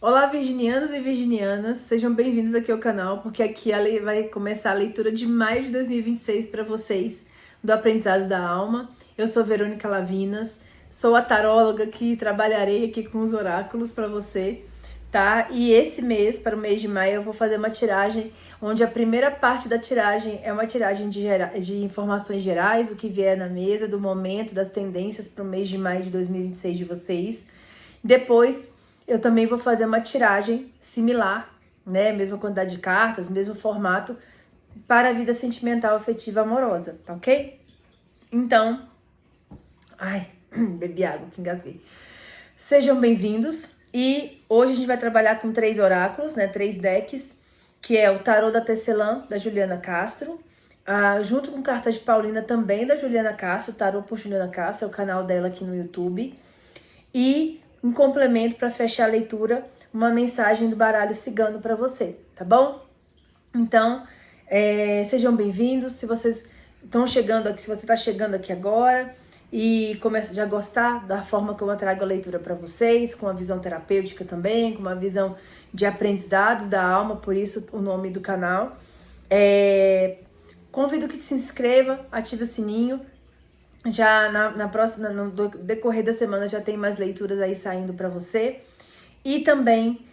Olá, virginianos e virginianas, sejam bem-vindos aqui ao canal, porque aqui vai começar a leitura de maio de 2026 para vocês, do Aprendizado da Alma. Eu sou Verônica Lavinas, sou a taróloga que trabalharei aqui com os oráculos para você, tá? E esse mês, para o mês de maio, eu vou fazer uma tiragem, onde a primeira parte da tiragem é uma tiragem de informações gerais, o que vier na mesa, do momento, das tendências para o mês de maio de 2026 de vocês. Depois, eu também vou fazer uma tiragem similar, né? Mesma quantidade de cartas, mesmo formato, para a vida sentimental, afetiva, amorosa, tá ok? Então, bebi água, que engasguei. Sejam bem-vindos e hoje a gente vai trabalhar com 3 oráculos, né? 3 decks, que é o Tarô da Tecelã, da Juliana Castro, junto com cartas de Paulina, também da Juliana Castro, Tarô por Juliana Castro, é o canal dela aqui no YouTube, e um complemento para fechar a leitura, uma mensagem do baralho cigano para você, tá bom? Então, sejam bem-vindos. Se vocês estão chegando aqui, se você está chegando aqui agora e começa já a gostar da forma que eu trago a leitura para vocês, com a visão terapêutica também, com uma visão de aprendizados da alma, por isso o nome do canal. Convido que se inscreva, ative o sininho. Já na próxima, no decorrer da semana já tem mais leituras aí saindo para você. E também,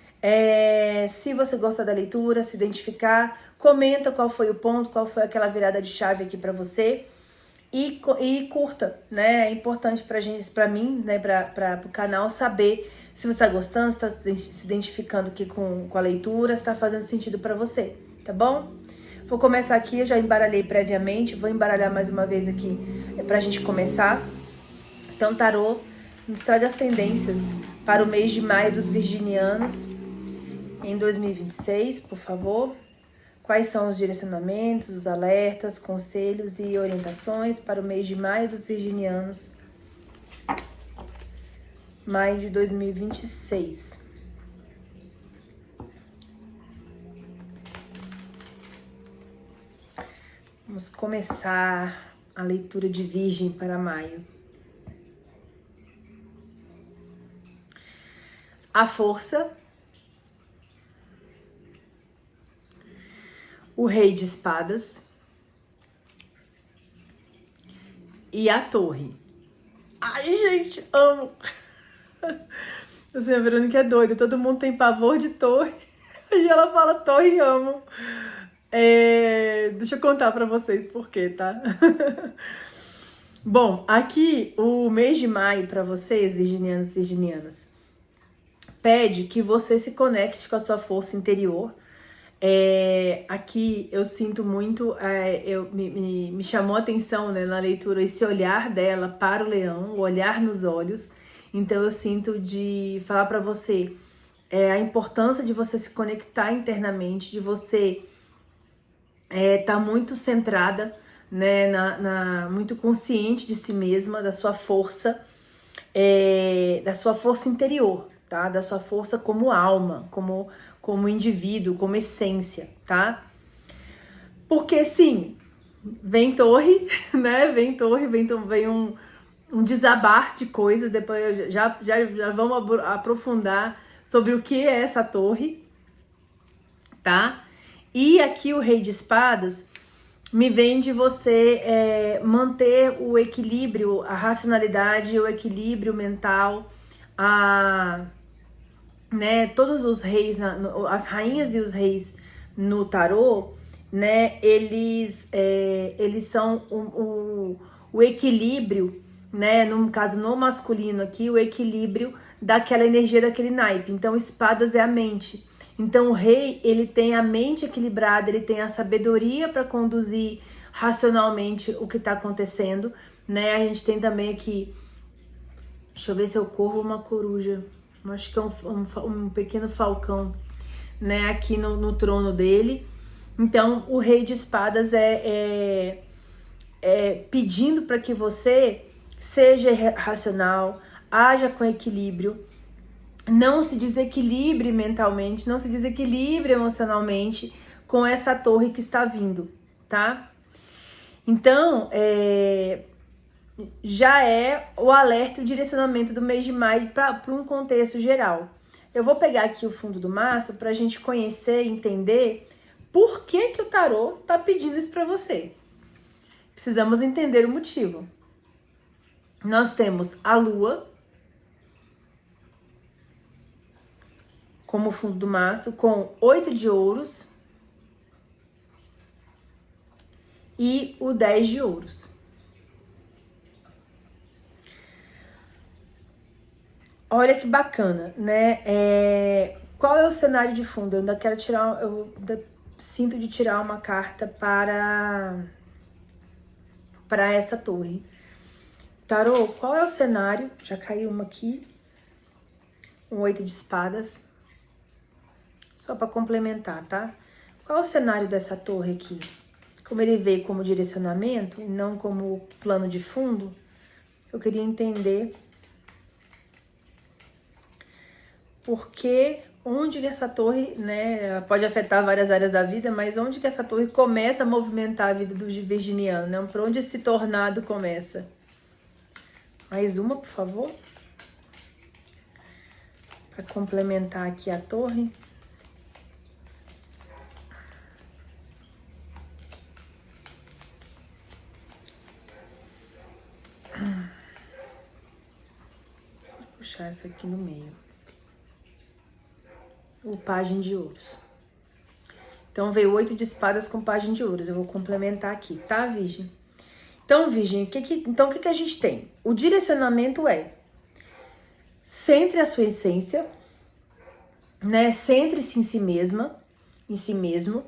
se você gosta da leitura, se identificar, comenta qual foi o ponto, qual foi aquela virada de chave aqui para você. E curta, né? É importante pra gente, pra mim, né? Para o canal saber se você está gostando, se está se identificando aqui com a leitura, se está fazendo sentido para você, tá bom? Vou começar aqui, eu já embaralhei previamente, vou embaralhar mais uma vez aqui pra gente começar. Então, tarô, nos traz as tendências para o mês de maio dos virginianos em 2026, por favor. Quais são os direcionamentos, os alertas, conselhos e orientações para o mês de maio dos virginianos, maio de 2026. Vamos começar a leitura de Virgem para maio. A força, o rei de espadas e a torre. Ai, gente, amo! Assim, a Verônica é doida, todo mundo tem pavor de torre e ela fala torre e amo. Deixa eu contar pra vocês por quê, tá? Bom, aqui o mês de maio pra vocês, virginianos e virginianas, pede que você se conecte com a sua força interior. Aqui eu sinto muito, me chamou a atenção, né, na leitura esse olhar dela para o leão, o olhar nos olhos. Então eu sinto de falar pra você a importância de você se conectar internamente, de você tá muito centrada, né, muito consciente de si mesma, da sua força interior, tá? Da sua força como alma, como indivíduo, como essência, tá? Porque sim, vem torre, né? Vem um desabar de coisas. Depois já vamos aprofundar sobre o que é essa torre, tá? E aqui o rei de espadas me vem de você manter o equilíbrio, a racionalidade, o equilíbrio mental, né, todos os reis, as rainhas e os reis no tarô, né, eles são o equilíbrio, né, no caso no masculino aqui, o equilíbrio daquela energia, daquele naipe. Então espadas é a mente. Então o rei, ele tem a mente equilibrada, ele tem a sabedoria para conduzir racionalmente o que está acontecendo, né? A gente tem também aqui, deixa eu ver se é o corvo ou uma coruja, acho que é um pequeno falcão, né? Aqui no trono dele. Então o rei de espadas pedindo para que você seja racional, haja com equilíbrio, não se desequilibre mentalmente, não se desequilibre emocionalmente com essa torre que está vindo, tá? Então, já é o alerta e o direcionamento do mês de maio para um contexto geral. eu vou pegar aqui o fundo do maço pra gente conhecer e entender por que que o tarô tá pedindo isso pra você. Precisamos entender o motivo. Nós temos a lua como fundo do maço, com 8 de ouros e o 10 de ouros. Olha que bacana, né? Qual é o cenário de fundo? Eu ainda quero tirar, eu sinto de tirar uma carta para essa torre. Tarô, qual é o cenário? Já caiu uma aqui. Um 8 de espadas. Só para complementar, tá? Qual é o cenário dessa torre aqui? Como ele veio como direcionamento e não como plano de fundo, eu queria entender porque onde que essa torre, né, pode afetar várias áreas da vida, mas onde que essa torre começa a movimentar a vida do virginiano, né? Por onde esse tornado começa? Mais uma, por favor. Para complementar aqui a torre. Vou puxar essa aqui no meio. O pajem de ouros. Então, veio 8 de espadas com pajem de ouros. Eu vou complementar aqui, tá, Virgem? Então, Virgem, o que a gente tem? O direcionamento é: centre a sua essência, né? Centre-se em si mesma, em si mesmo.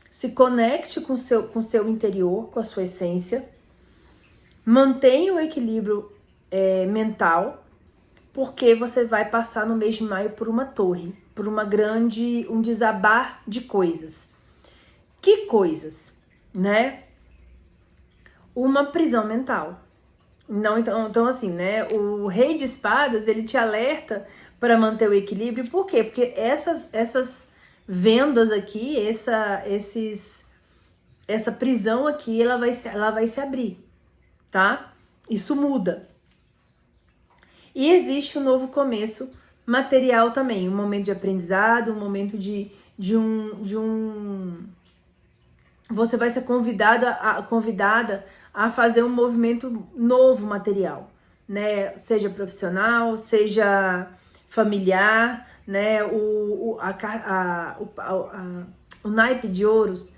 Se conecte com o seu interior, com a sua essência. Mantenha o equilíbrio mental, porque você vai passar no mês de maio por uma torre, por um desabar de coisas. Que coisas, né? Uma prisão mental. Não, então assim, né? O rei de espadas, ele te alerta para manter o equilíbrio. Por quê? Porque essas vendas aqui, essa prisão aqui, ela vai se abrir, tá? Isso muda. E existe um novo começo material também, um momento de aprendizado, um momento você vai ser convidada a fazer um movimento novo material, né? Seja profissional, seja familiar, né? O naipe de ouros,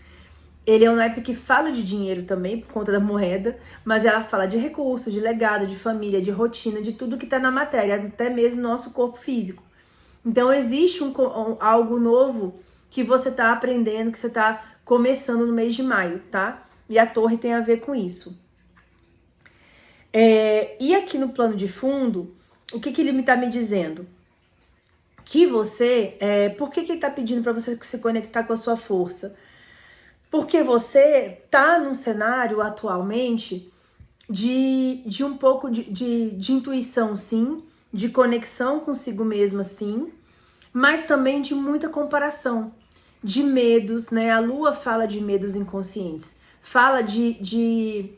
ele é um naipe que fala de dinheiro também, por conta da moeda, mas ela fala de recursos, de legado, de família, de rotina, de tudo que tá na matéria, até mesmo nosso corpo físico. Então existe algo novo que você tá aprendendo, que você tá começando no mês de maio, tá? E a torre tem a ver com isso. E aqui no plano de fundo, o que ele tá me dizendo? Que você... por que ele tá pedindo para você se conectar com a sua força? Porque você tá num cenário atualmente de um pouco de intuição, sim, de conexão consigo mesma, sim, mas também de muita comparação, de medos, né? A lua fala de medos inconscientes, fala de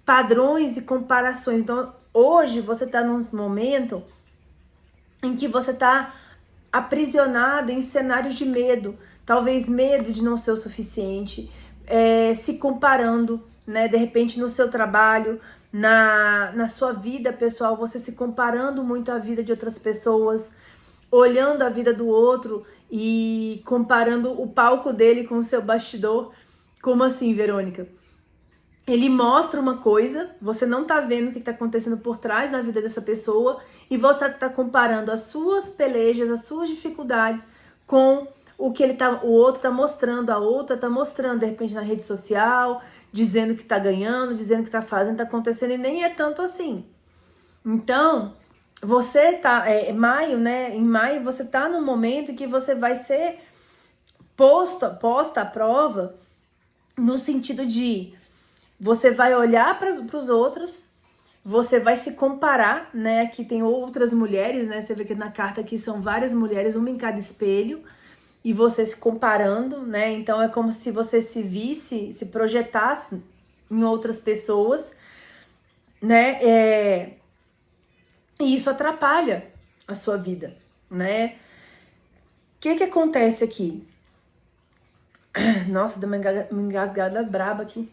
padrões e comparações. Então, hoje você tá num momento em que você tá aprisionado em cenários de medo, talvez medo de não ser o suficiente, se comparando, né? De repente no seu trabalho, na sua vida pessoal, você se comparando muito à vida de outras pessoas, olhando a vida do outro e comparando o palco dele com o seu bastidor. Como assim, Verônica? Ele mostra uma coisa, você não tá vendo o que tá acontecendo por trás na vida dessa pessoa e você tá comparando as suas pelejas, as suas dificuldades com o que o outro tá mostrando, a outra tá mostrando, de repente na rede social, dizendo que tá ganhando, dizendo que tá fazendo, tá acontecendo, e nem é tanto assim. Então, você tá, maio, né? Em maio você tá no momento em que você vai ser posta à prova, no sentido de você vai olhar para os outros, você vai se comparar, né? Aqui tem outras mulheres, né? Você vê que na carta aqui são várias mulheres, uma em cada espelho, e você se comparando, né? Então é como se você se visse, se projetasse em outras pessoas, né? E isso atrapalha a sua vida, né? que acontece aqui? Nossa, deu uma engasgada braba aqui.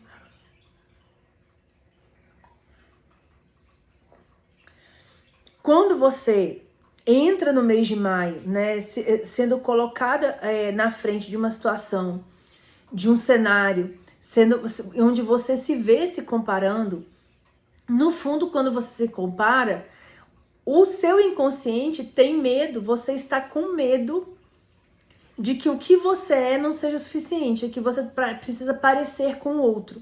Quando você entra no mês de maio, né, sendo colocada na frente de uma situação, de um cenário, onde você se vê se comparando, no fundo, quando você se compara, o seu inconsciente tem medo, você está com medo de que o que você é não seja o suficiente, que você precisa parecer com o outro.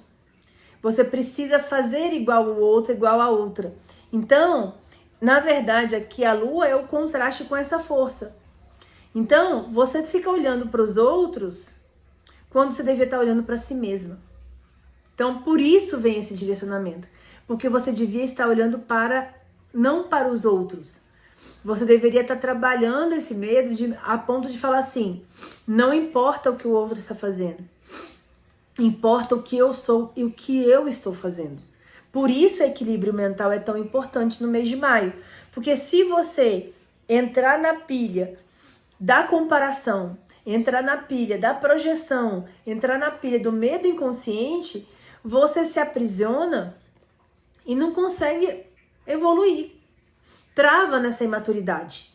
Você precisa fazer igual o outro, igual a outra. Então, na verdade, aqui a lua é o contraste com essa força. Então, você fica olhando para os outros quando você devia estar olhando para si mesma. Então, por isso vem esse direcionamento. Porque você devia estar olhando não para os outros. Você deveria estar trabalhando esse medo a ponto de falar assim, não importa o que o outro está fazendo. Importa o que eu sou e o que eu estou fazendo. Por isso o equilíbrio mental é tão importante no mês de maio. Porque se você entrar na pilha da comparação, entrar na pilha da projeção, entrar na pilha do medo inconsciente, você se aprisiona e não consegue evoluir. Trava nessa imaturidade,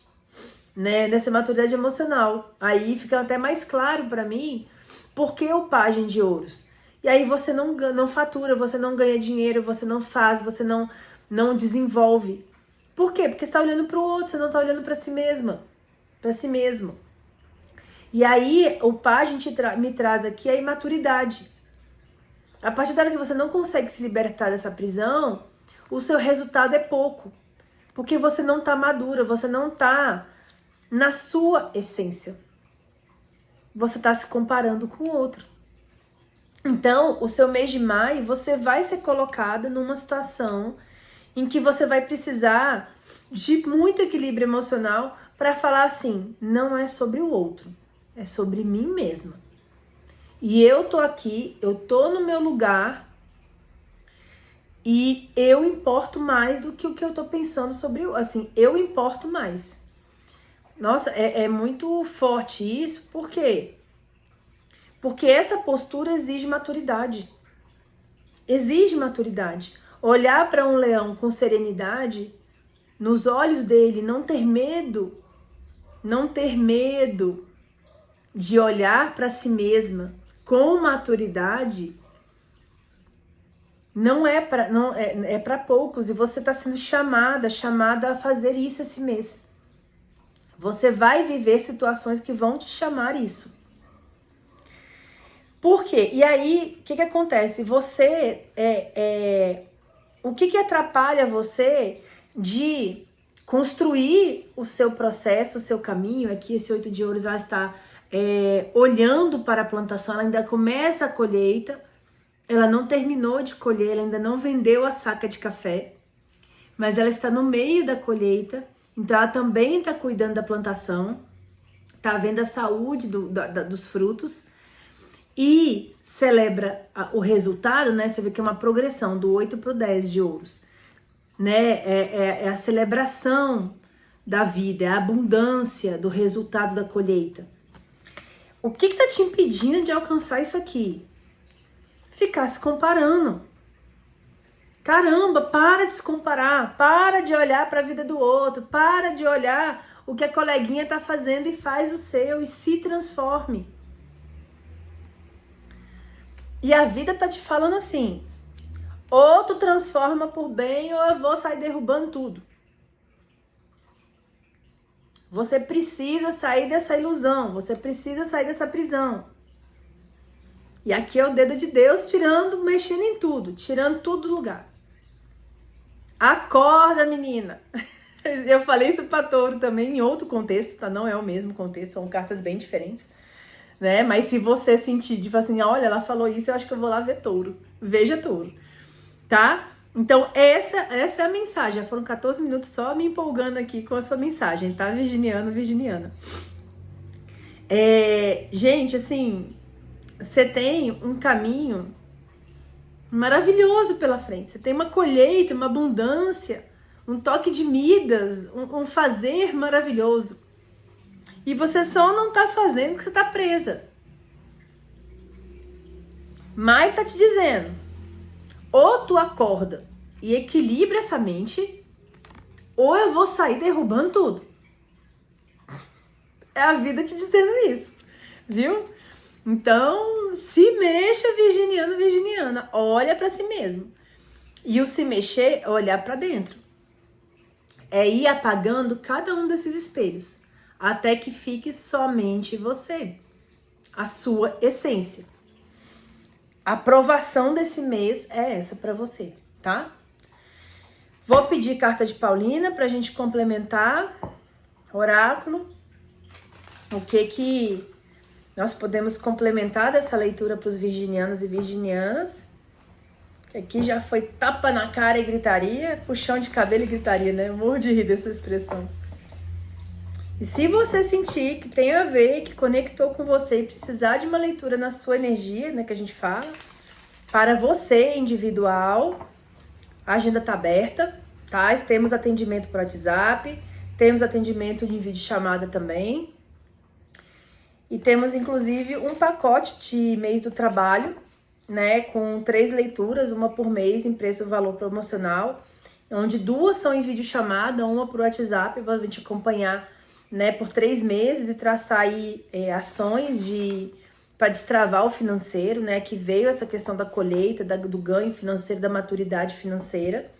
né? Nessa imaturidade emocional. Aí fica até mais claro para mim por que o Pajem de Ouros. E aí você não fatura, você não ganha dinheiro, você não faz, você não desenvolve. Por quê? Porque você está olhando para o outro, você não está olhando para si mesma, para si mesmo. E aí o Pajem me traz aqui a imaturidade. A partir da hora que você não consegue se libertar dessa prisão, o seu resultado é pouco. Porque você não está madura, você não está na sua essência. Você está se comparando com o outro. Então, o seu mês de maio, você vai ser colocada numa situação em que você vai precisar de muito equilíbrio emocional para falar assim, não é sobre o outro, é sobre mim mesma. E eu tô aqui, eu tô no meu lugar e eu importo mais do que o que eu tô pensando sobre, assim, eu importo mais. Nossa, é muito forte isso, por quê? Porque essa postura exige maturidade. Exige maturidade. Olhar para um leão com serenidade, nos olhos dele, não ter medo de olhar para si mesma com maturidade, não é para poucos, e você está sendo chamada a fazer isso esse mês. Você vai viver situações que vão te chamar isso. Por quê? E aí, o que acontece? Você, o que atrapalha você de construir o seu processo, o seu caminho? Aqui esse 8 de ouros, ela está olhando para a plantação, ela ainda começa a colheita, ela não terminou de colher, ela ainda não vendeu a saca de café, mas ela está no meio da colheita, então ela também está cuidando da plantação, está vendo a saúde dos frutos e celebra o resultado, né? Você vê que é uma progressão do 8 para o 10 de ouros, né? É a celebração da vida, é a abundância do resultado da colheita. O que está te impedindo de alcançar isso aqui? Ficar se comparando. Caramba, para de se comparar, para de olhar para a vida do outro, para de olhar o que a coleguinha está fazendo e faz o seu e se transforme. E a vida tá te falando assim, ou tu transforma por bem ou eu vou sair derrubando tudo. Você precisa sair dessa ilusão, você precisa sair dessa prisão. E aqui é o dedo de Deus mexendo em tudo, tirando tudo do lugar. Acorda, menina! Eu falei isso para Touro também em outro contexto, tá? Não é o mesmo contexto, são cartas bem diferentes, né? Mas se você sentir, tipo assim, olha, ela falou isso, eu acho que eu vou lá ver Touro. Veja Touro, tá? Então, essa é a mensagem. Já foram 14 minutos só me empolgando aqui com a sua mensagem, tá? Virginiana. Gente, assim, você tem um caminho maravilhoso pela frente. Você tem uma colheita, uma abundância, um toque de Midas, um fazer maravilhoso. E você só não tá fazendo porque você tá presa. Mai tá te dizendo, ou tu acorda e equilibra essa mente, ou eu vou sair derrubando tudo. É a vida te dizendo isso, viu? Então, se mexa, virginiano, virginiana. Olha pra si mesmo. E o se mexer é olhar pra dentro. É ir apagando cada um desses espelhos, até que fique somente você, a sua essência. A aprovação desse mês é essa pra você, tá? Vou pedir carta de Paulina pra gente complementar, oráculo, o que nós podemos complementar dessa leitura para os virginianos e virginianas. Aqui já foi tapa na cara e gritaria, puxão de cabelo e gritaria, né? Eu morro de rir dessa expressão. E se você sentir que tem a ver, que conectou com você e precisar de uma leitura na sua energia, né, que a gente fala, para você individual, a agenda tá aberta, tá? Temos atendimento por WhatsApp, temos atendimento de videochamada também. E temos, inclusive, um pacote de mês do trabalho, né, com 3 leituras, uma por mês, em preço e valor promocional, onde 2 são em videochamada, uma por WhatsApp, para a gente acompanhar, né, por 3 meses e traçar aí ações para destravar o financeiro, né, que veio essa questão da colheita, do ganho financeiro, da maturidade financeira.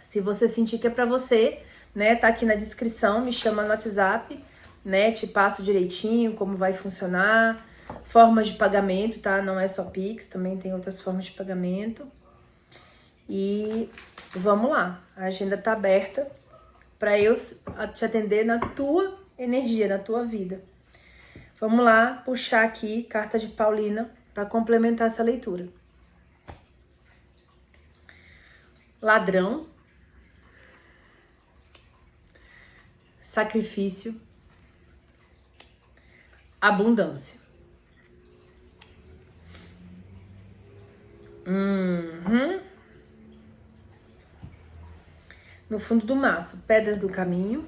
Se você sentir que é para você, né, tá aqui na descrição, me chama no WhatsApp, né, te passo direitinho como vai funcionar, formas de pagamento, tá? Não é só Pix, também tem outras formas de pagamento. E vamos lá, a agenda tá aberta para eu te atender na tua energia, na tua vida. Vamos lá puxar aqui carta de Paulina para complementar essa leitura. Ladrão, sacrifício, abundância. No fundo do maço, pedras do caminho,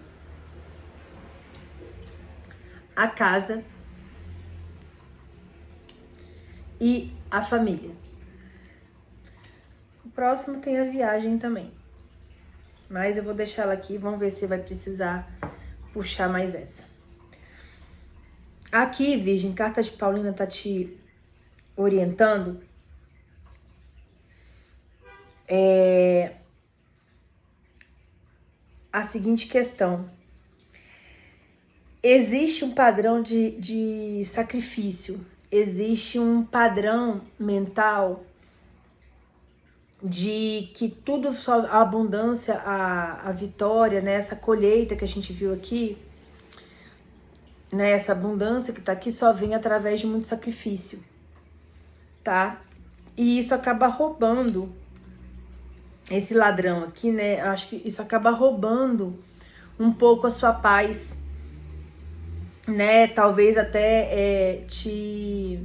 a casa e a família. O próximo tem a viagem também, mas eu vou deixar ela aqui, vamos ver se vai precisar puxar mais essa. Aqui, Virgem, carta de Paulina tá te orientando. A seguinte questão. Existe um padrão de sacrifício, existe um padrão mental de que tudo só a abundância, a vitória, né, essa colheita que a gente viu aqui, né, essa abundância que tá aqui só vem através de muito sacrifício, tá? E isso acaba roubando, esse ladrão aqui, né, acho que isso acaba roubando um pouco a sua paz, né, talvez até te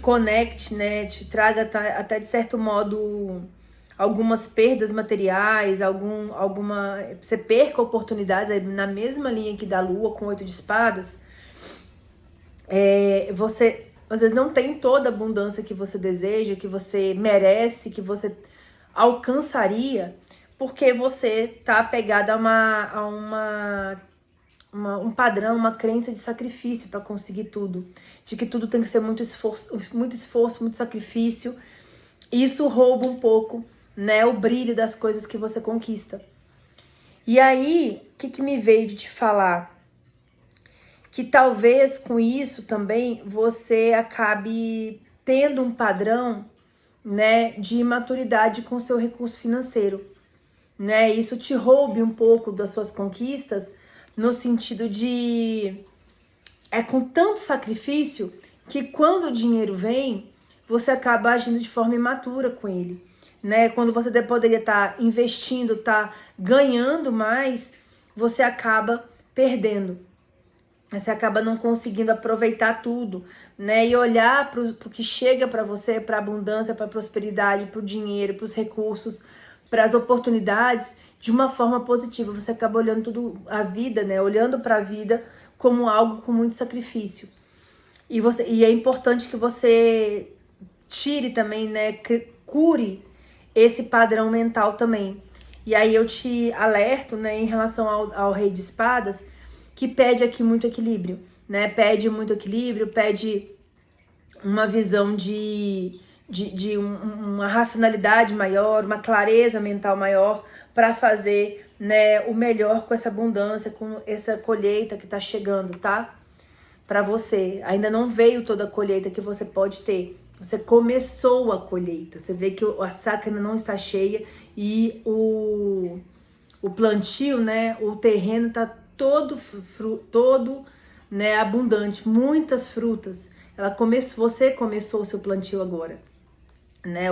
conecte, né, te traga até de certo modo algumas perdas materiais, você perca oportunidades na mesma linha que da lua com 8 de espadas. Você às vezes não tem toda a abundância que você deseja, que você merece, que você alcançaria, porque você tá apegada a um padrão, uma crença de sacrifício para conseguir tudo, de que tudo tem que ser muito esforço, muito sacrifício. Isso rouba um pouco, né, o brilho das coisas que você conquista. E aí, o que me veio de te falar? Que talvez com isso também você acabe tendo um padrão, né, de imaturidade com seu recurso financeiro, né? Isso te roube um pouco das suas conquistas, no sentido de com tanto sacrifício que quando o dinheiro vem, você acaba agindo de forma imatura com ele, né? Quando você poderia estar investindo, estar ganhando mais, você acaba perdendo. Você acaba não conseguindo aproveitar tudo, né? E olhar para o que chega para você, para a abundância, para a prosperidade, para o dinheiro, para os recursos, para as oportunidades, de uma forma positiva. Você acaba olhando tudo, a vida, né? Olhando para a vida como algo com muito sacrifício. E é importante que você tire também, né? Cure esse padrão mental também. E aí eu te alerto, né? Em relação ao Rei de Espadas, que pede aqui muito equilíbrio, né? Pede muito equilíbrio, pede uma visão de uma racionalidade maior, uma clareza mental maior para fazer, né, o melhor com essa abundância, com essa colheita que tá chegando, tá? Para você. Ainda não veio toda a colheita que você pode ter. Você começou a colheita. Você vê que a saca ainda não está cheia e o plantio, né, o terreno tá todo, né, abundante, muitas frutas. Você começou o seu plantio agora, né?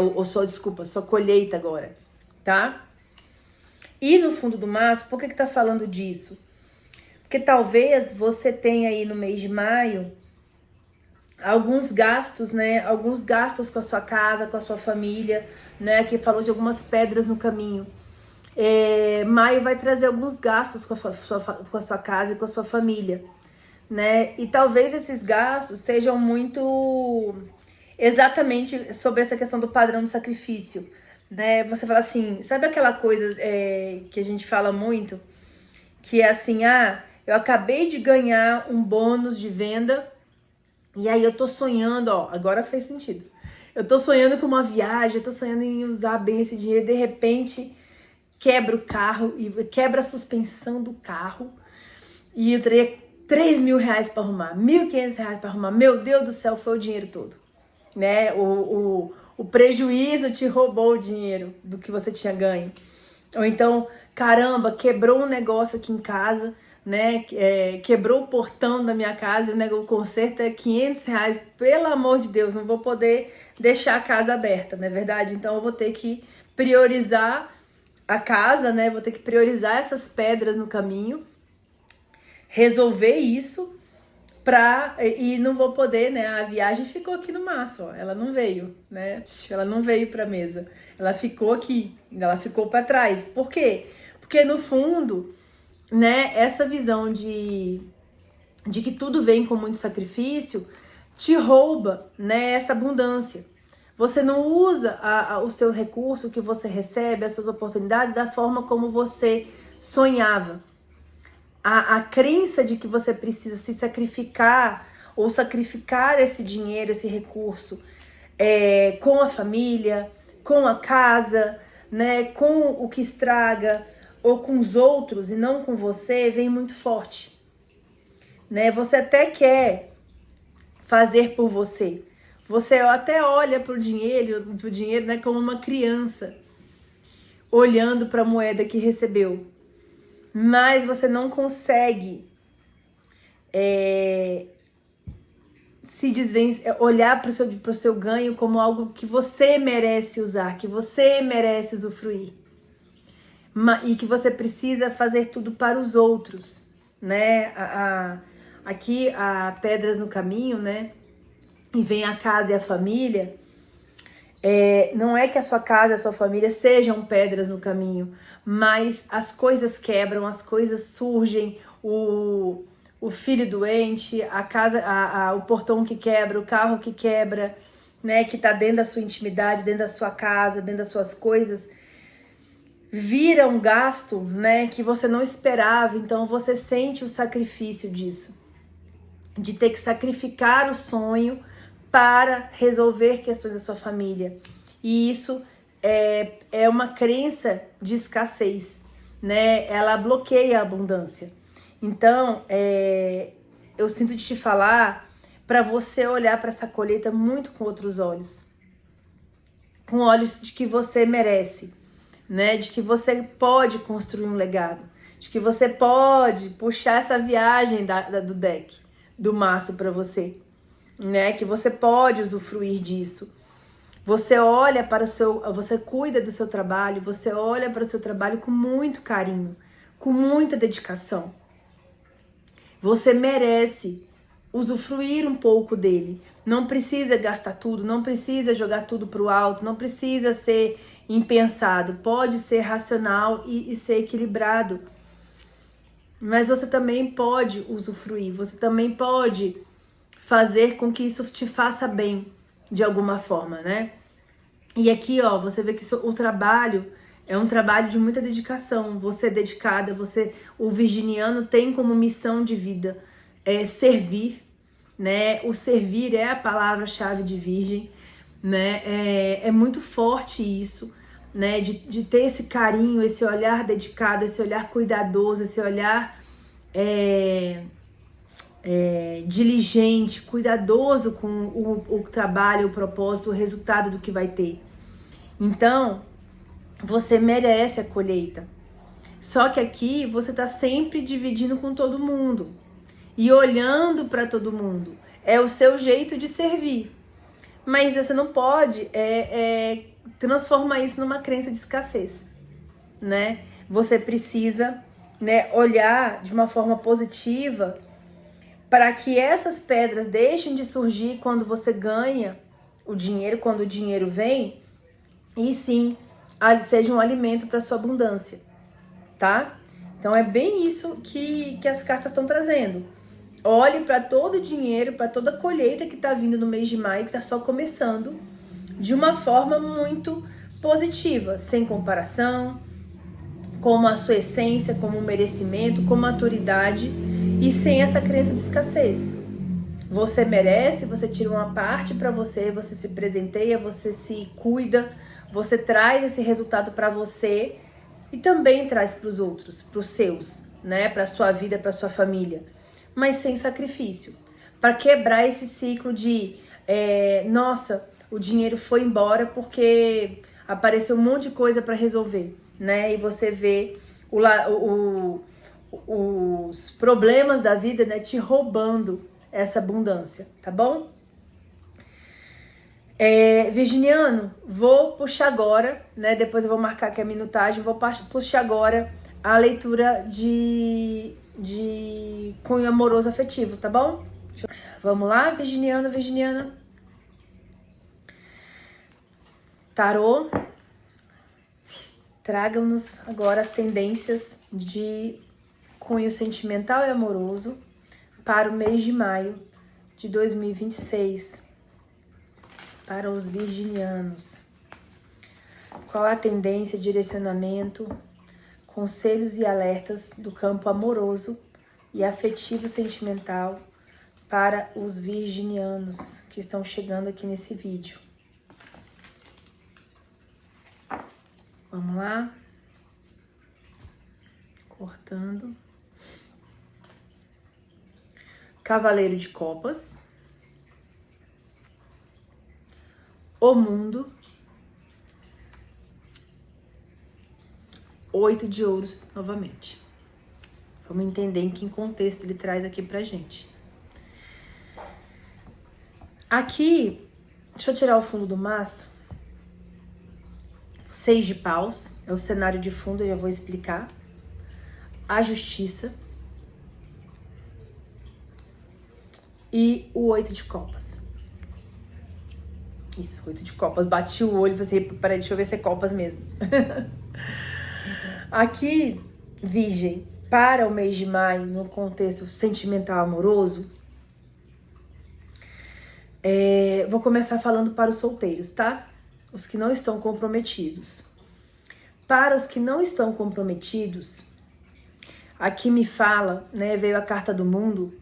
Sua colheita agora, tá? E no fundo do maço, por que tá falando disso? Porque talvez você tenha aí no mês de maio alguns gastos, né? Alguns gastos com a sua casa, com a sua família, né? Que falou de algumas pedras no caminho. Maio vai trazer alguns gastos com a sua casa e com a sua família, né? E talvez esses gastos sejam muito exatamente sobre essa questão do padrão de sacrifício, né? Você fala assim, sabe aquela coisa que a gente fala muito, que é assim, eu acabei de ganhar um bônus de venda e aí eu tô sonhando, ó, agora fez sentido. Eu tô sonhando com uma viagem, eu tô sonhando em usar bem esse dinheiro, de repente quebra o carro e quebra a suspensão do carro e eu teria 3 mil reais para arrumar, 1.500 reais para arrumar. Meu Deus do céu, foi o dinheiro todo, né? O prejuízo te roubou o dinheiro do que você tinha ganho. Ou então, caramba, quebrou um negócio aqui em casa, né? Quebrou o portão da minha casa, né? O conserto é 500 reais. Pelo amor de Deus, não vou poder deixar a casa aberta, não é verdade? Então eu vou ter que priorizar a casa, né? Vou ter que priorizar essas pedras no caminho, resolver isso e não vou poder, né? A viagem ficou aqui no maço, ó. Ela não veio, né? Ela não veio pra mesa. Ela ficou aqui, ela ficou para trás. Por quê? Porque no fundo, né, essa visão de que tudo vem com muito sacrifício te rouba, né, essa abundância. Você não usa o seu recurso que você recebe, as suas oportunidades da forma como você sonhava. A crença de que você precisa se sacrificar ou sacrificar esse dinheiro, esse recurso com a família, com a casa, né, com o que estraga ou com os outros e não com você, vem muito forte, né? Você até quer fazer por você. Você até olha pro dinheiro, né, como uma criança olhando para a moeda que recebeu. Mas você não consegue olhar para o seu ganho como algo que você merece usar, que você merece usufruir. E que você precisa fazer tudo para os outros, né? Aqui, há pedras no caminho, né? E vem a casa e a família. Não é que a sua casa e a sua família sejam pedras no caminho, mas as coisas quebram, as coisas surgem, o filho doente, a casa, o portão que quebra, o carro que quebra, né, que tá dentro da sua intimidade, dentro da sua casa, dentro das suas coisas, vira um gasto, né, que você não esperava. Então você sente o sacrifício disso, de ter que sacrificar o sonho para resolver questões da sua família. E isso é uma crença de escassez, né? Ela bloqueia a abundância. Então, eu sinto de te falar para você olhar para essa colheita muito com outros olhos. Com olhos de que você merece, né? De que você pode construir um legado. De que você pode puxar essa viagem do deck, do maço para você. Né, que você pode usufruir disso. Você olha para você cuida do seu trabalho, você olha para o seu trabalho com muito carinho, com muita dedicação. Você merece usufruir um pouco dele. Não precisa gastar tudo, não precisa jogar tudo pro alto, não precisa ser impensado, pode ser racional e ser equilibrado. Mas você também pode usufruir, você também pode fazer com que isso te faça bem de alguma forma, né? E aqui, ó, você vê que o trabalho é um trabalho de muita dedicação. Você é dedicada, o virginiano tem como missão de vida servir, né? O servir é a palavra-chave de Virgem, né? É muito forte isso, né? De ter esse carinho, esse olhar dedicado, esse olhar cuidadoso, esse olhar diligente, cuidadoso com o trabalho, o propósito, o resultado do que vai ter. Então, você merece a colheita. Só que aqui você está sempre dividindo com todo mundo e olhando para todo mundo. É o seu jeito de servir. Mas você não pode transformar isso numa crença de escassez, né? Você precisa, né, olhar de uma forma positiva para que essas pedras deixem de surgir quando você ganha o dinheiro, quando o dinheiro vem, e sim, seja um alimento para sua abundância, tá? Então é bem isso que as cartas estão trazendo. Olhe para todo o dinheiro, para toda a colheita que está vindo no mês de maio, que está só começando, de uma forma muito positiva, sem comparação, como a sua essência, como um merecimento, como maturidade e sem essa crença de escassez. Você merece, você tira uma parte para você, você se presenteia, você se cuida, você traz esse resultado para você e também traz para os outros, para os seus, né? Para sua vida, para sua família, mas sem sacrifício, para quebrar esse ciclo de nossa, o dinheiro foi embora porque apareceu um monte de coisa para resolver, né? E você vê os problemas da vida, né, te roubando essa abundância, tá bom? Virginiano, vou puxar agora, né? Depois eu vou marcar aqui a minutagem, vou puxar agora a leitura de cunho amoroso afetivo, tá bom? Vamos lá, Virginiano, Virginiana. Tarô, tragam-nos agora as tendências de cunho sentimental e amoroso para o mês de maio de 2026, para os virginianos. Qual a tendência, direcionamento, conselhos e alertas do campo amoroso e afetivo sentimental para os virginianos que estão chegando aqui nesse vídeo? Vamos lá. Cortando. Cavaleiro de Copas. O Mundo. 8 de ouros novamente. Vamos entender em que contexto ele traz aqui pra gente. Aqui, deixa eu tirar o fundo do maço. 6 de paus, é o cenário de fundo, eu já vou explicar. A Justiça. E o 8 de copas. Isso, 8 de copas. Bati o olho e falei, peraí, deixa eu ver se é copas mesmo. Aqui, Virgem, para o mês de maio, no contexto sentimental amoroso, vou começar falando para os solteiros, tá? Os que não estão comprometidos. Para os que não estão comprometidos, aqui me fala, né? Veio a carta do mundo,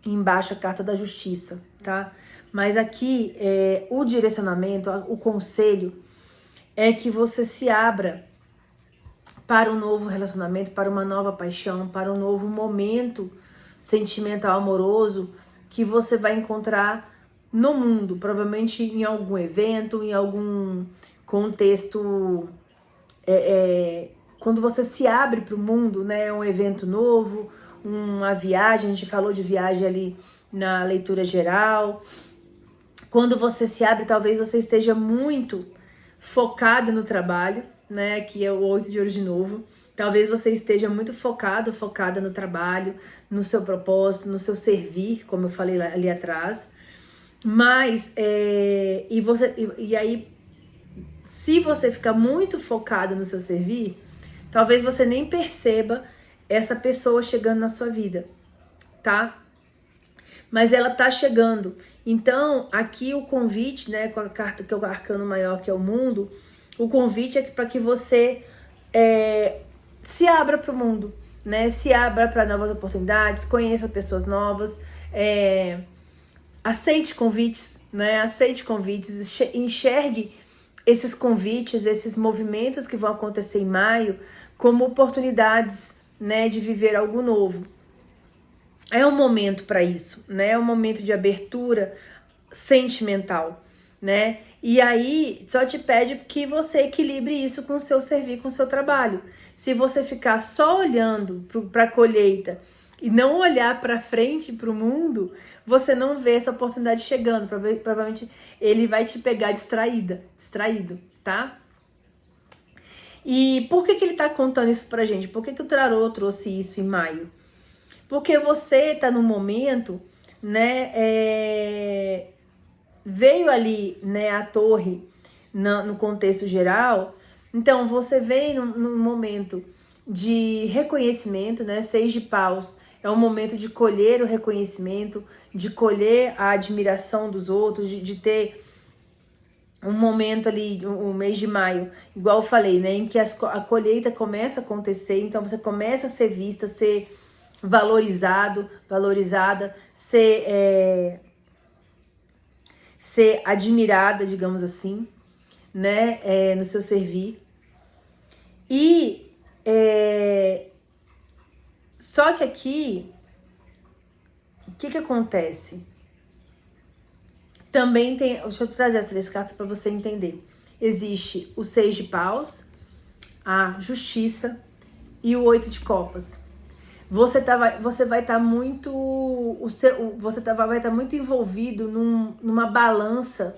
embaixo a carta da justiça, tá? Mas aqui, o direcionamento, o conselho é que você se abra para um novo relacionamento, para uma nova paixão, para um novo momento sentimental amoroso que você vai encontrar no mundo, provavelmente em algum evento, em algum contexto, quando você se abre para o mundo, né, um evento novo, uma viagem, a gente falou de viagem ali na leitura geral. Quando você se abre, talvez você esteja muito focado no trabalho, né, que é o 8 de ouros de novo. Talvez você esteja muito focada no trabalho, no seu propósito, no seu servir, como eu falei ali atrás. Mas, e aí, se você ficar muito focado no seu servir, talvez você nem perceba essa pessoa chegando na sua vida, tá? Mas ela tá chegando. Então, aqui o convite, né, com a carta que é o arcano maior, que é o mundo, o convite é para que você se abra para o mundo, né? Se abra para novas oportunidades, conheça pessoas novas, aceite convites, né? Aceite convites, enxergue esses convites, esses movimentos que vão acontecer em maio como oportunidades, né, de viver algo novo. É um momento para isso, né? É um momento de abertura sentimental, né? E aí só te pede que você equilibre isso com o seu servir, com o seu trabalho. Se você ficar só olhando para a colheita e não olhar para frente, para o mundo, você não vê essa oportunidade chegando. Provavelmente ele vai te pegar distraído, tá? E por que ele tá contando isso pra gente? Por que o tarô trouxe isso em maio? Porque você tá num momento, né, veio ali, né, a torre no contexto geral. Então você vem num momento de reconhecimento, né? 6 de paus é um momento de colher o reconhecimento, de colher a admiração dos outros, de ter um momento ali, o mês de maio, igual eu falei, né, em que a colheita começa a acontecer. Então você começa a ser vista, ser valorizada, ser admirada, digamos assim, né, no seu servir. E só que aqui, o que acontece? Também tem, deixa eu trazer as 3 cartas para você entender. Existe o 6 de paus, a justiça e o 8 de copas. Você vai estar muito, vai estar muito envolvido numa balança,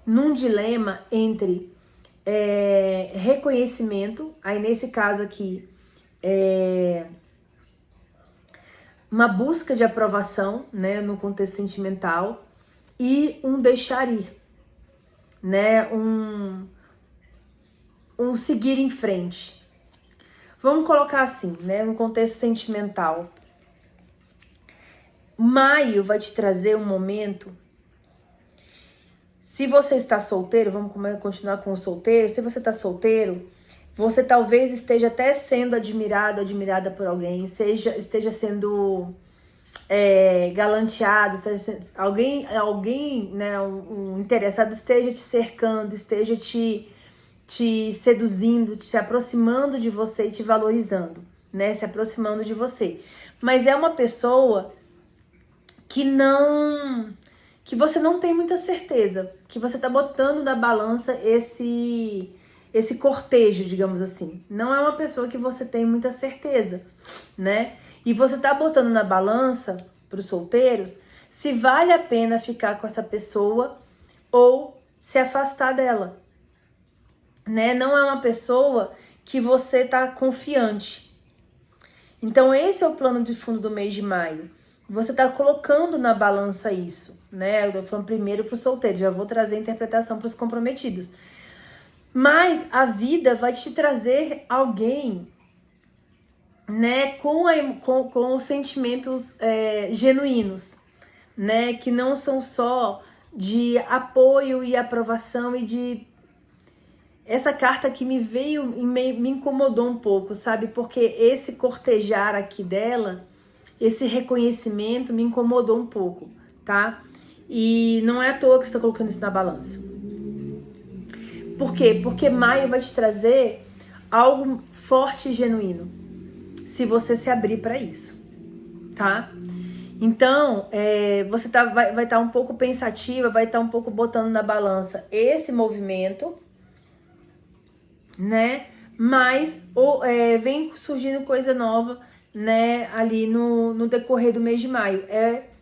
num dilema entre reconhecimento, aí nesse caso aqui, uma busca de aprovação, né, no contexto sentimental, e um deixar ir, né, um seguir em frente. Vamos colocar assim, né, no contexto sentimental. Maio vai te trazer um momento. Se você está solteiro, vamos continuar com o solteiro. Se você está solteiro, você talvez esteja até sendo admirada por alguém, esteja sendo galanteado, alguém, né, um interessado esteja te cercando, esteja te seduzindo, te aproximando de você e te valorizando, né, se aproximando de você. Mas é uma pessoa que você não tem muita certeza, que você tá botando na balança esse cortejo, digamos assim. Não é uma pessoa que você tem muita certeza, né? E você tá botando na balança, para os solteiros, se vale a pena ficar com essa pessoa ou se afastar dela, né? Não é uma pessoa que você tá confiante. Então esse é o plano de fundo do mês de maio. Você tá colocando na balança isso, né? Eu tô falando primeiro para os solteiros, já vou trazer a interpretação para os comprometidos. Mas a vida vai te trazer alguém, né, com sentimentos genuínos, né, que não são só de apoio e aprovação e de... Essa carta aqui me veio e me incomodou um pouco, sabe? Porque esse cortejar aqui dela, esse reconhecimento me incomodou um pouco, tá? E não é à toa que você tá colocando isso na balança. Por quê? Porque maio vai te trazer algo forte e genuíno, se você se abrir para isso, tá? Então, você vai estar um pouco pensativa, vai estar um pouco botando na balança esse movimento, né? Mas vem surgindo coisa nova, né? Ali no decorrer do mês de maio.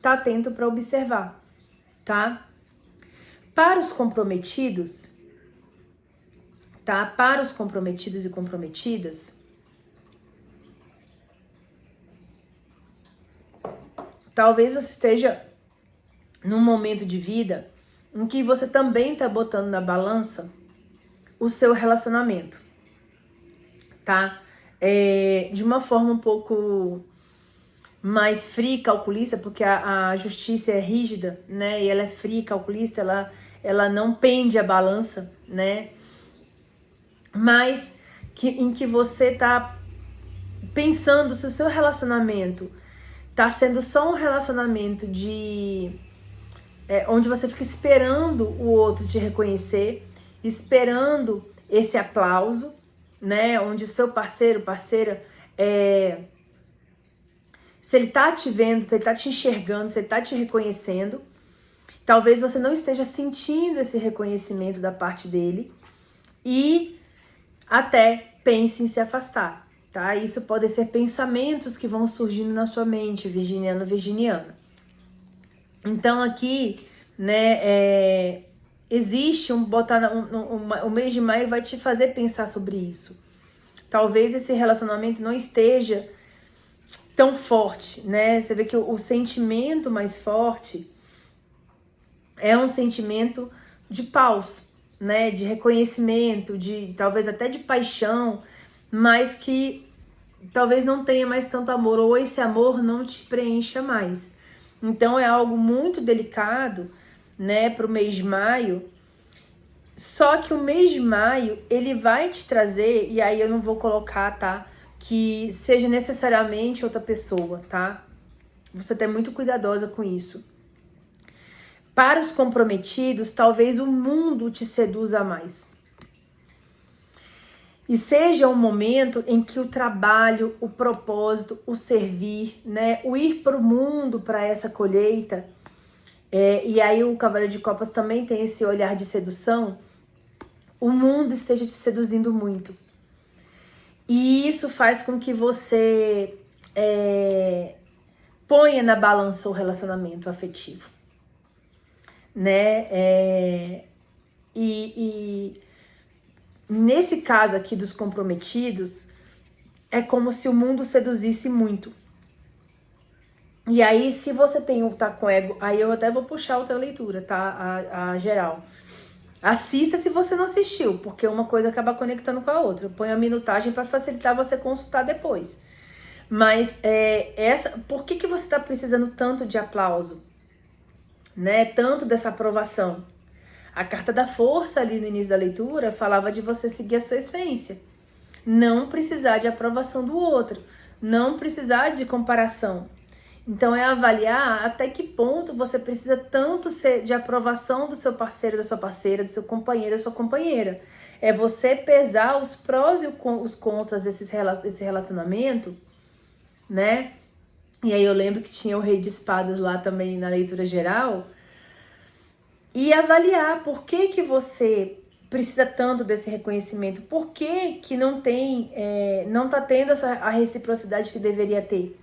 Tá atento para observar, tá? Para os comprometidos, tá? Para os comprometidos e comprometidas, talvez você esteja num momento de vida em que você também está botando na balança o seu relacionamento, tá? De uma forma um pouco mais fria e calculista, porque a justiça é rígida, né? E ela é fria e calculista, ela não pende a balança, né? Mas em que você tá pensando se o seu relacionamento tá sendo só um relacionamento onde você fica esperando o outro te reconhecer, esperando esse aplauso, né? Onde o seu parceiro, parceira, se ele tá te vendo, se ele tá te enxergando, se ele tá te reconhecendo, talvez você não esteja sentindo esse reconhecimento da parte dele e até pense em se afastar, tá? Isso podem ser pensamentos que vão surgindo na sua mente, virginiano, virginiana. Então aqui, né, existe o mês de maio vai te fazer pensar sobre isso. Talvez esse relacionamento não esteja tão forte, né? Você vê que o sentimento mais forte é um sentimento de paus, né? De reconhecimento, de talvez até de paixão, mas que talvez não tenha mais tanto amor, ou esse amor não te preencha mais. Então é algo muito delicado, né, para o mês de maio. Só que o mês de maio, ele vai te trazer, e aí eu não vou colocar, tá, que seja necessariamente outra pessoa, tá? Você tem muito cuidadosa com isso. Para os comprometidos, talvez o mundo te seduza mais. E seja um momento em que o trabalho, o propósito, o servir, né, o ir para o mundo para essa colheita, e aí o Cavaleiro de Copas também tem esse olhar de sedução, o mundo esteja te seduzindo muito. E isso faz com que você ponha na balança o relacionamento afetivo, né? E nesse caso aqui dos comprometidos, é como se o mundo seduzisse muito. E aí, se você tá com ego, aí eu até vou puxar outra leitura, tá? A geral. Assista se você não assistiu, porque uma coisa acaba conectando com a outra. Eu ponho a minutagem para facilitar você consultar depois. Mas por que você está precisando tanto de aplauso? Né? Tanto dessa aprovação? A carta da força ali no início da leitura falava de você seguir a sua essência. Não precisar de aprovação do outro. Não precisar de comparação. Então é avaliar até que ponto você precisa tanto de aprovação do seu parceiro, da sua parceira, do seu companheiro, da sua companheira. É você pesar os prós e os contras desse relacionamento, né? E aí eu lembro que tinha o Rei de Espadas lá também na leitura geral. E avaliar por que você precisa tanto desse reconhecimento. Por que não tem, não tá tendo a reciprocidade que deveria ter?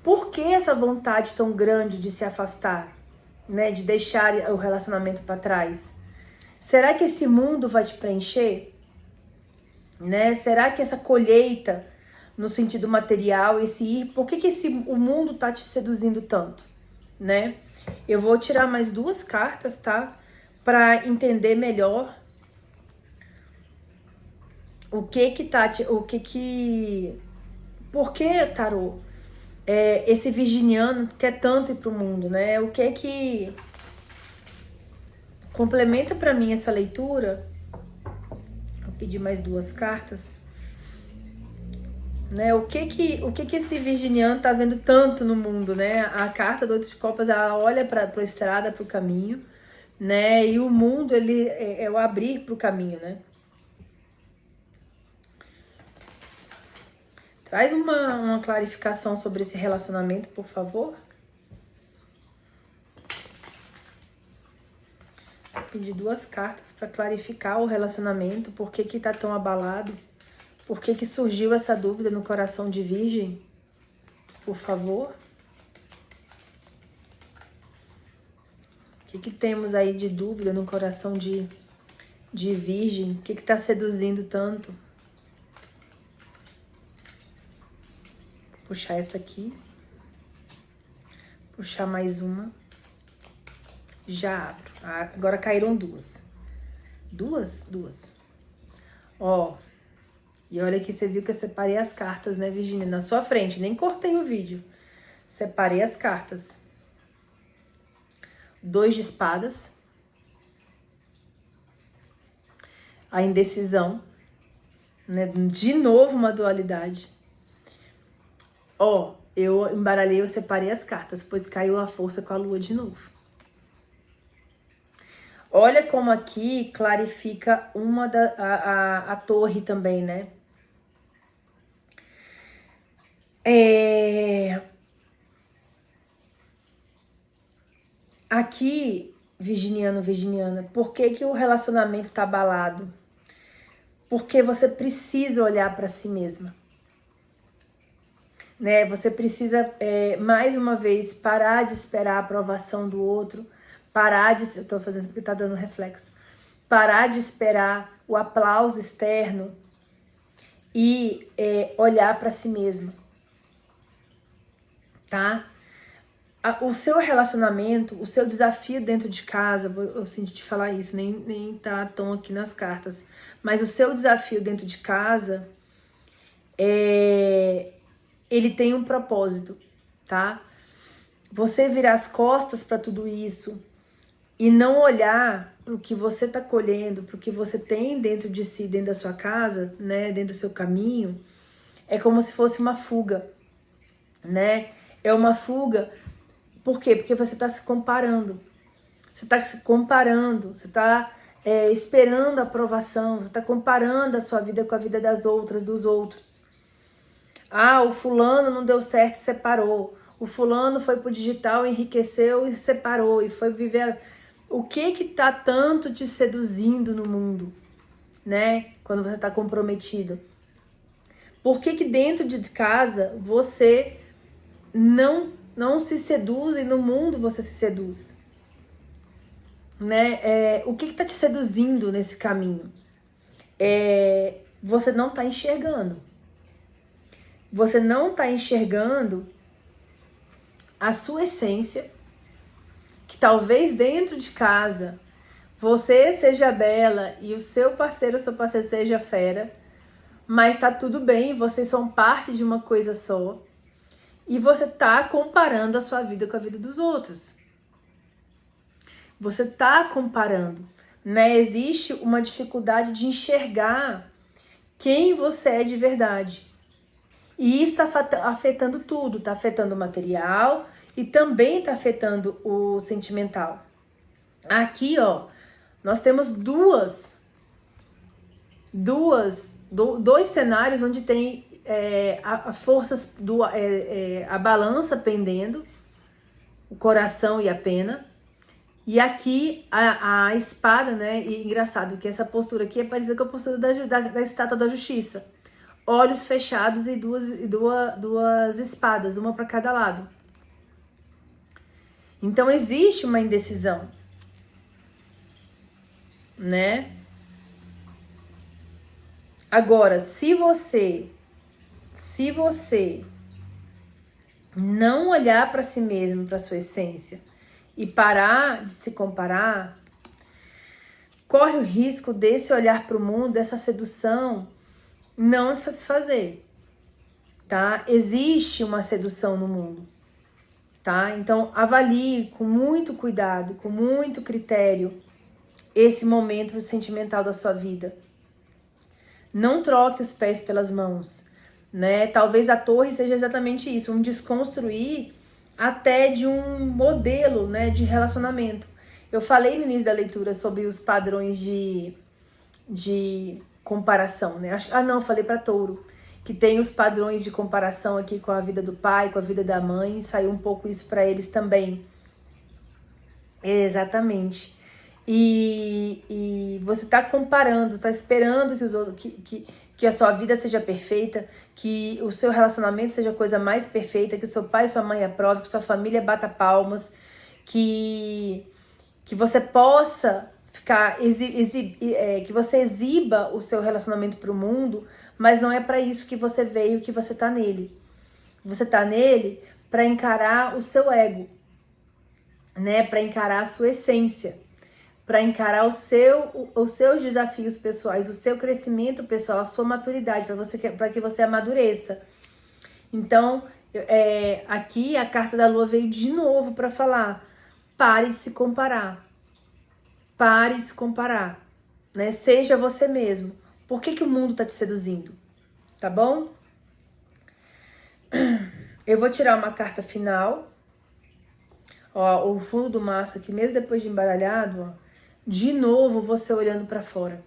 Por que essa vontade tão grande de se afastar, né, de deixar o relacionamento para trás? Será que esse mundo vai te preencher? Né? Será que essa colheita, no sentido material, por que o mundo tá te seduzindo tanto? Né? Eu vou tirar mais 2 cartas, tá? Para entender melhor por que, tarô? Esse virginiano quer tanto ir pro mundo, né? O que complementa para mim essa leitura? Vou pedir mais 2 cartas, né? O que esse virginiano tá vendo tanto no mundo, né? A carta do 8 de Copas, ela olha para a estrada, para o caminho, né? E o mundo, ele é o abrir para o caminho, né? Traz uma clarificação sobre esse relacionamento, por favor. Vou pedir 2 cartas para clarificar o relacionamento, por que tá tão abalado, por que surgiu essa dúvida no coração de Virgem, por favor. O que temos aí de dúvida no coração de Virgem? O que tá seduzindo tanto? Puxar essa aqui. Puxar mais uma. Já abro. Agora caíram 2. Duas. Ó, e olha que você viu que eu separei as cartas, né, Virgínia? Na sua frente, nem cortei o vídeo. Separei as cartas. 2 de espadas. A indecisão, né? De novo uma dualidade. Ó, eu embaralhei, eu separei as cartas, pois caiu a força com a lua de novo. Olha como aqui clarifica a torre também, né? Aqui, virginiana, por que o relacionamento tá abalado? Porque você precisa olhar para si mesma. Né? Você precisa, mais uma vez, parar de esperar a aprovação do outro, eu tô fazendo isso porque tá dando reflexo, parar de esperar o aplauso externo e olhar para si mesma, tá? O seu relacionamento, o seu desafio dentro de casa, eu sinto te falar isso, nem tá tão aqui nas cartas, mas o seu desafio dentro de casa ele tem um propósito, tá? Você virar as costas para tudo isso e não olhar para o que você tá colhendo, para o que você tem dentro de si, dentro da sua casa, né, dentro do seu caminho, é como se fosse uma fuga, né? É uma fuga. Por quê? Porque você tá se comparando. Você tá se comparando, você tá esperando a aprovação, você tá comparando a sua vida com a vida das outras, dos outros. Ah, o fulano não deu certo e separou. O fulano foi pro digital, enriqueceu e separou. E foi viver... O que tá tanto te seduzindo no mundo, né? Quando você tá comprometido. Por que dentro de casa você não se seduz e no mundo você se seduz? Né? O que tá te seduzindo nesse caminho? Você não tá enxergando. Você não está enxergando a sua essência, que talvez dentro de casa você seja bela e o seu parceiro ou seu parceiro seja fera, mas tá tudo bem, vocês são parte de uma coisa só e você tá comparando a sua vida com a vida dos outros. Você tá comparando, né? Existe uma dificuldade de enxergar quem você é de verdade. E isso está afetando tudo, está afetando o material e também está afetando o sentimental. Aqui, ó, nós temos dois cenários onde tem forças, a balança pendendo, o coração e a pena. E aqui a espada, né? E engraçado que essa postura aqui é parecida com a postura da estátua da justiça. Olhos fechados e duas espadas, uma para cada lado. Então existe uma indecisão, né? Agora, se você não olhar para si mesmo, para sua essência e parar de se comparar, corre o risco desse olhar para o mundo, dessa sedução não te satisfazer, tá? Existe uma sedução no mundo, tá? Então avalie com muito cuidado, com muito critério esse momento sentimental da sua vida. Não troque os pés pelas mãos, né? Talvez a torre seja exatamente isso, um desconstruir até de um modelo, né, de relacionamento. Eu falei no início da leitura sobre os padrões de comparação, né? Eu falei para Touro, que tem os padrões de comparação aqui com a vida do pai, com a vida da mãe, saiu um pouco isso para eles também. Exatamente. E você tá comparando, tá esperando que os outros, que a sua vida seja perfeita, que o seu relacionamento seja a coisa mais perfeita, que o seu pai e sua mãe aprovem, que sua família bata palmas, que você possa ficar que você exiba o seu relacionamento para o mundo, mas não é para isso que você veio, que você tá nele. Você tá nele para encarar o seu ego, né? Para encarar a sua essência, para encarar os seus desafios pessoais, o seu crescimento pessoal, a sua maturidade, para que você amadureça. Então, aqui a carta da Lua veio de novo para falar: pare de se comparar. Pare de se comparar. Né? Seja você mesmo. Por que o mundo está te seduzindo? Tá bom? Eu vou tirar uma carta final. Ó, o fundo do maço aqui, mesmo depois de embaralhado, ó, de novo você olhando para fora.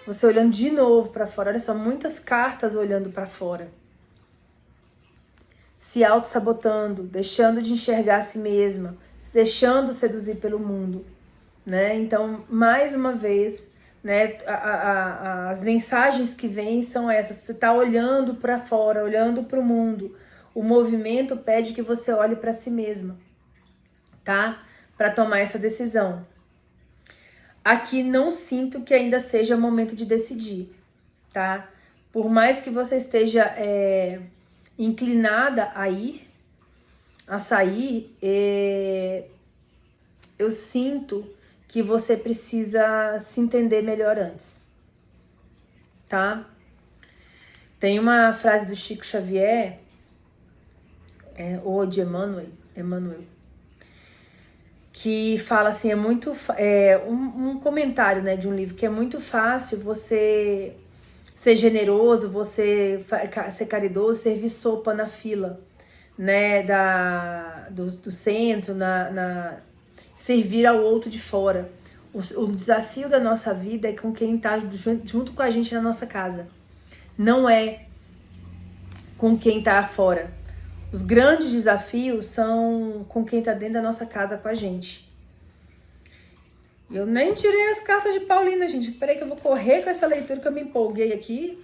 Você olhando de novo para fora. Olha só, muitas cartas olhando para fora. Se auto-sabotando, deixando de enxergar a si mesma, se deixando seduzir pelo mundo, né? Então, mais uma vez, né, as mensagens que vêm são essas. Você está olhando para fora, olhando para o mundo. O movimento pede que você olhe para si mesma, tá? Para tomar essa decisão. Aqui não sinto que ainda seja momento de decidir, tá? Por mais que você esteja inclinada a sair, eu sinto que você precisa se entender melhor antes, tá? Tem uma frase do Chico Xavier, ou de Emmanuel, que fala assim, um comentário, né, de um livro, que é muito fácil você ser generoso, você ser caridoso, servir sopa na fila, né, do centro, servir ao outro de fora. O desafio da nossa vida é com quem está junto com a gente na nossa casa. Não é com quem está fora. Os grandes desafios são com quem está dentro da nossa casa com a gente. Eu nem tirei as cartas de Paulina, gente. Peraí que eu vou correr com essa leitura que eu me empolguei aqui.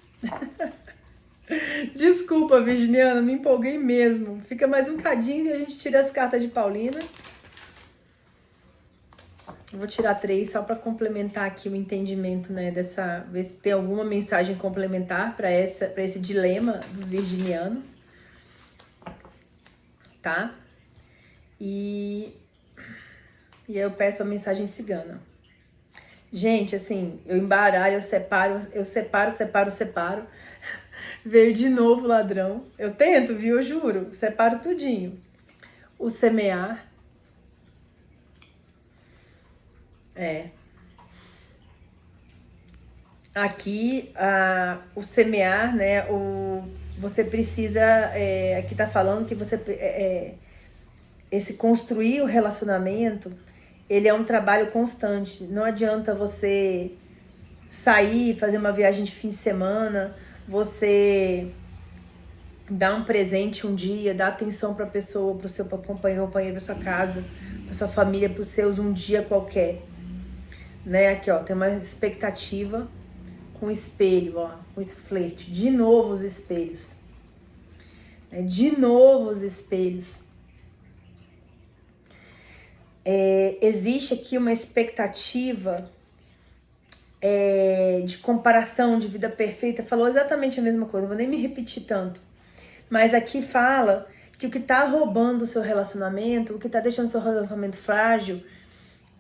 Desculpa, Virginiana, me empolguei mesmo. Fica mais um cadinho e a gente tira as cartas de Paulina. Eu vou tirar 3 só para complementar aqui o entendimento, né, ver se tem alguma mensagem complementar para esse dilema dos virginianos, tá? E aí eu peço a mensagem cigana. Gente, assim, eu embaralho, eu separo. Veio de novo o ladrão. Eu tento, viu? Eu juro. Separo tudinho. O semear. Aqui, o semear, né? Você precisa... aqui tá falando que você... esse construir o relacionamento, ele é um trabalho constante. Não adianta você sair, fazer uma viagem de fim de semana, você dar um presente um dia, dar atenção para a pessoa, para o seu companheiro, para sua casa, para sua família, para os seus um dia qualquer. Né? Aqui, ó, tem uma expectativa com espelho, ó, com esse flerte. De novo os espelhos. De novo os espelhos. Existe aqui uma expectativa de comparação, de vida perfeita. Falou exatamente a mesma coisa, não vou nem me repetir tanto. Mas aqui fala que o que tá roubando o seu relacionamento, o que tá deixando o seu relacionamento frágil,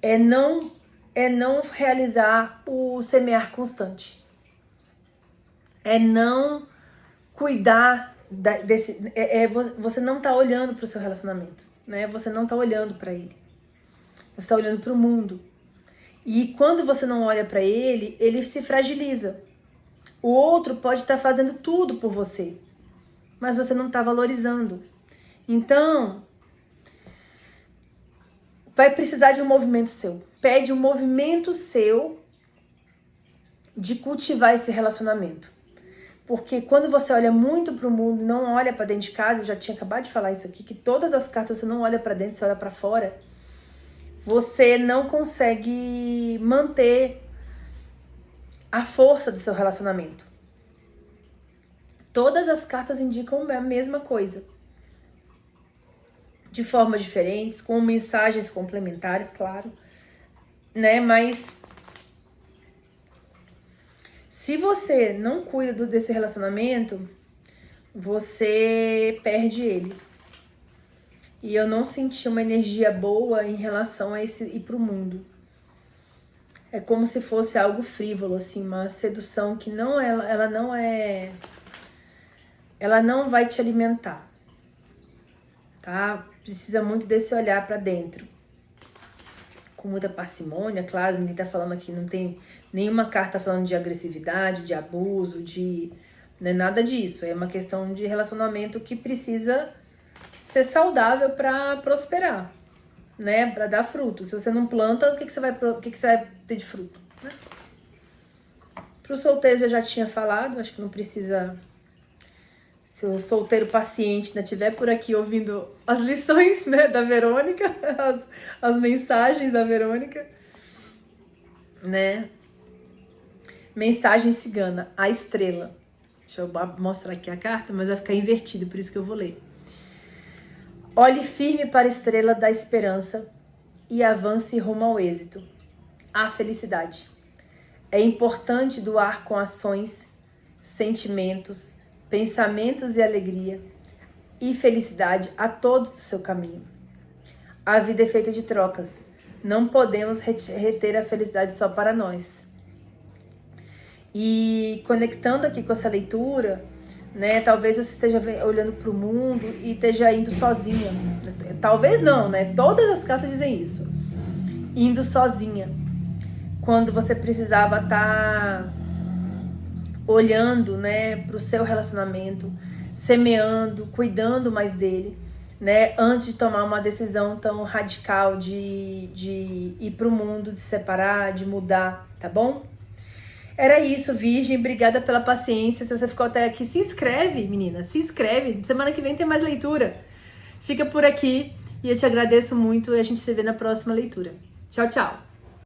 é não realizar o semear constante. É não cuidar você não tá olhando pro seu relacionamento, né? Você não tá olhando para ele. Você tá olhando pro mundo. E quando você não olha para ele, ele se fragiliza. O outro pode estar fazendo tudo por você, mas você não está valorizando. Então, vai precisar de um movimento seu. Pede um movimento seu de cultivar esse relacionamento. Porque quando você olha muito para o mundo, não olha para dentro de casa, eu já tinha acabado de falar isso aqui, que todas as cartas você não olha para dentro, você olha para fora, você não consegue manter a força do seu relacionamento. Todas as cartas indicam a mesma coisa. De formas diferentes, com mensagens complementares, claro, né? Mas se você não cuida desse relacionamento, você perde ele. E eu não senti uma energia boa em relação a esse ir pro mundo. É como se fosse algo frívolo, assim, uma sedução que não, ela não vai te alimentar, tá? Precisa muito desse olhar pra dentro. Com muita parcimônia, claro, ninguém tá falando aqui, não tem nenhuma carta falando de agressividade, de abuso, não é nada disso. É uma questão de relacionamento que precisa ser saudável pra prosperar, né? Pra dar fruto. Se você não planta, o que você vai ter de fruto, né? Pro solteiro eu já tinha falado, acho que não precisa... Se o solteiro paciente ainda estiver por aqui ouvindo as lições, né, da Verônica, as mensagens da Verônica, né? Mensagem cigana, a estrela. Deixa eu mostrar aqui a carta, mas vai ficar invertido, por isso que eu vou ler. Olhe firme para a estrela da esperança e avance rumo ao êxito. A felicidade. É importante doar com ações, sentimentos, pensamentos e alegria e felicidade a todos do seu caminho. A vida é feita de trocas. Não podemos reter a felicidade só para nós. E conectando aqui com essa leitura, né? Talvez você esteja olhando para o mundo e esteja indo sozinha. Talvez não, né? Todas as cartas dizem isso. Indo sozinha. Quando você precisava estar olhando, né, para o seu relacionamento, semeando, cuidando mais dele, né, antes de tomar uma decisão tão radical de ir para o mundo, de separar, de mudar, tá bom? Era isso, Virgem, obrigada pela paciência. Se você ficou até aqui, se inscreve, menina, se inscreve. Semana que vem tem mais leitura. Fica por aqui e eu te agradeço muito e a gente se vê na próxima leitura. Tchau, tchau!